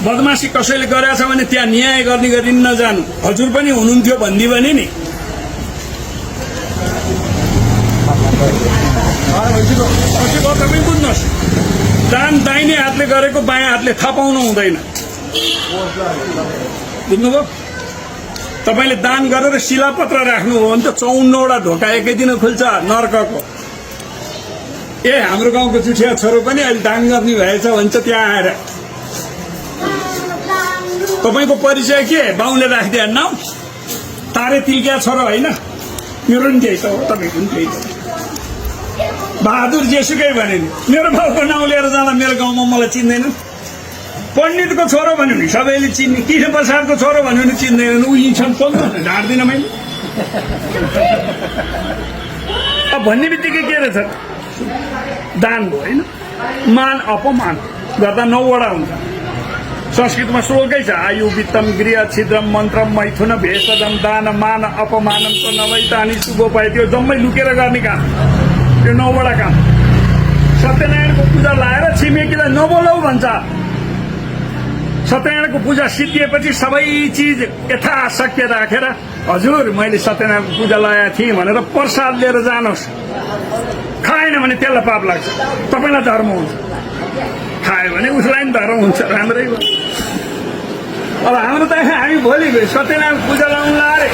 बदमासी कसैले गरेछ भने त्यहाँ न्याय गर्ने गरी नजानु। हजुर पनि हुनुहुन्थ्यो भन्दी भने नि तपाईँ बुझ्नुहोस्, दान दाहिने हातले गरेको बायाँ हातले थाहा पाउनु हुँदैन। बुझ्नुभयो? तपाईँले दान गरेर शिलापत्र राख्नुभयो भने त 54वटा ढोका एकै दिन खुल्छ नर्कको। हाम्रो गाउँको जुठिया छोरो पनि अहिले दान गर्ने भएछ भन्छ त्यहाँ आएर। तपाईँको परिचय के? बाउले राखिदिए नाम तारे तिल्किया छोरो होइन? मेरो नि त्यही त हो, तपाईँको पनि त्यही त। बहादुर जेसुकै भने नि मेरो बाउको नाउँ लिएर जाँदा मेरो गाउँमा मलाई चिन्दैन। पण्डितको छोरो भन्यो नि सबैले चिन्ने, कृष्ण प्रसादको छोरो भन्यो भने चिन्दैनन्। ऊ यिन्छन् चल्नु ढाँट्दिनँ मैले। अब भन्ने बित्तिकै के रहेछ? दान भयो होइन? मान अपमान गर्दा 9वटा हुन्छ। संस्कृतमा श्लोकै छ, आयु वित्तम गृह छिद्रम मन्त्रम मैथुन भेषजम दान मान अपमानम त नभइतानि शुभोपाय। त्यो जम्मै लुकेर गर्ने काम, त्यो 9वटा काम। सत्यनारायणको पूजा लाएर छिमेकीलाई नबोलाऊ भन्छ। सत्यनारायणको पूजा सिद्धिएपछि सबै चिज यथाशक्य राखेर हजुर मैले सत्यनारायणको पूजा लगाएको थिएँ भनेर प्रसाद लिएर जानुहोस्। खाएन भने त्यसलाई पाप लाग्छ, तपाईँलाई धर्म हुन्छ। खायो भने उसलाई पनि धर्म हुन्छ। राम्रै हो। अब हाम्रो त हामी भोलि सत्यनारायण पूजा लाउनु लारे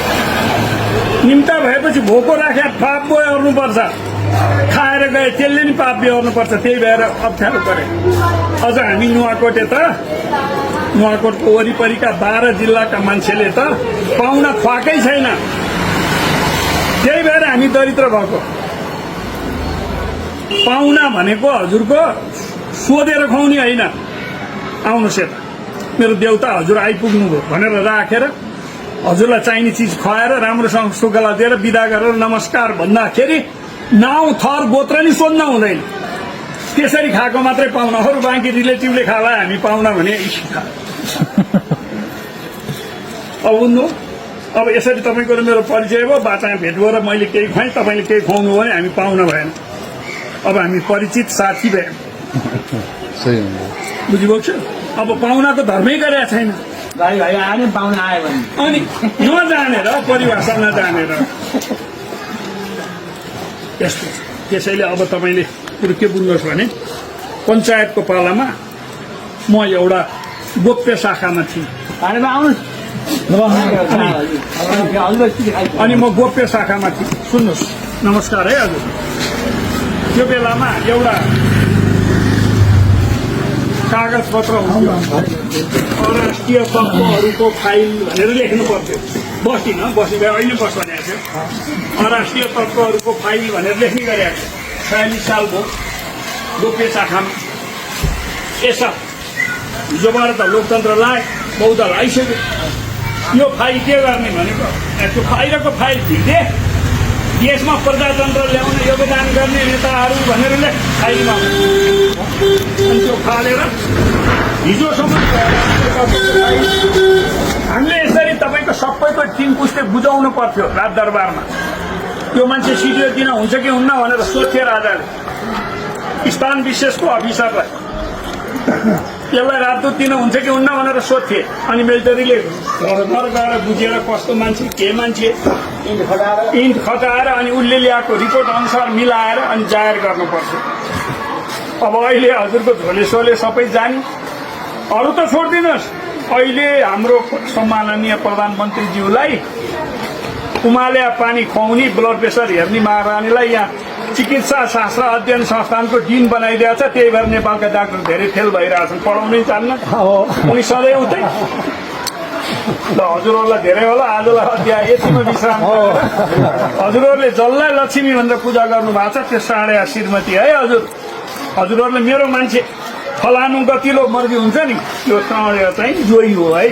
निम्ता भएपछि भोको राखे पाप बेहोर्नुपर्छ। खाएर गए त्यसले नि पाप बेहोर्नुपर्छ। त्यही भएर अप्ठ्यारो परे। अझ हामी नुवाकोटको वरिपरिका 12 जिल्लाका मान्छेले त पाउन खुवाएकै छैन। त्यही भएर हामी दरिद्र भएको। पाहुना भनेको हजुरको सोधेर खुवाउने होइन। आउनुहोस् यता मेरो देउता हजुर आइपुग्नुभयो भनेर राखेर हजुरलाई चाहिने चिज खुवाएर राम्रोसँग सुगला दिएर बिदा गरेर नमस्कार भन्दाखेरि नाउँ थर गोत्र नि सोध्न हुँदैन। त्यसरी खाएको मात्रै पाहुना, अरू बाँकी रिलेटिभले खाला हामी पाहुना भने। अब बुझ्नु, अब यसरी तपाईँको र मेरो परिचय भयो, बाचा भेट भयो र मैले केही खुवाएँ, तपाईँले केही खुवाउनु भयो भने हामी पाहुना भएन। अब हामी परिचित साथी भयौँ। बुझिपुग्छ? अब पाहुनाको धर्मै गरेका छैन। भाइ भाइ आने पाहुना आयो भने अनि नजानेर परिभाषा नजानेर यस्तो। त्यसैले अब तपाईँले कुरो के बुझ्नुहोस् भने पञ्चायतको पालामा म एउटा गोप्य शाखामा थिएँ। अनि म गोप्य शाखामा थिएँ। सुन्नुहोस्, नमस्कार है हजुर। त्यो बेलामा एउटा कागज पत्र हुन्थ्यो, अराष्ट्रिय तत्त्वहरूको फाइल भनेर लेख्नु पर्थ्यो। बस्दिनँ बसी गए अहिले बस भनेको थियो। अराष्ट्रिय तत्त्वहरूको फाइल भनेर लेख्ने गरेको थियो। 46 साल भयो गोप्य शाखामा। यसो हिजोबाट त लोकतन्त्र लाए, बहुदल आइसक्यो। यो फाइल के गर्ने भनेको त्यो बाहिरको फाइल भिडे देशमा प्रजातन्त्र ल्याउन योगदान गर्ने नेताहरू भनेर लेख फाइलमा। अनि त्यो फालेर हिजोसम्म हामीले यसरी तपाईँको सबैको टिम पुस्ते बुझाउनु पर्थ्यो राज दरबारमा। त्यो मान्छे सिडिओ दिन हुन्छ कि हुन्न भनेर सोध्थे राजाले स्थान विशेषको अफिसरलाई। त्यसलाई राजदूत दिन हुन्छ कि हुन्न भनेर सोध्थे। अनि मिलिटरीले घर घर गएर बुझेर कस्तो मान्छे के मान्छे इन्ट खटाएर अनि उसले ल्याएको रिपोर्ट अनुसार मिलाएर अनि जाहेर गर्नुपर्थ्यो। अब अहिले हजुरको झोले सोले सबै जाने। अरू त छोडिदिनुहोस्, अहिले हाम्रो सम्माननीय प्रधानमन्त्रीज्यूलाई उमाल्या पानी खुवाउने, ब्लड प्रेसर हेर्ने महारानीलाई यहाँ चिकित्सा शास्त्र अध्ययन संस्थानको डिन बनाइदिएको छ। त्यही भएर नेपालका डाक्टर धेरै फेल भइरहेछन्, पढाउनै चाहन्न। उनी सधैँ उतै। ल हजुरहरूलाई धेरै होला आजलाई अध्याय यतिमा विश्राम। हजुरहरूले जसलाई लक्ष्मी भनेर पूजा गर्नु भएको छ त्यो साँडे श्रीमती है हजुर। हजुरहरूले मेरो मान्छे फलानु गतिलो मर्जी हुन्छ नि त्यो साँडे चाहिँ जोई हो है।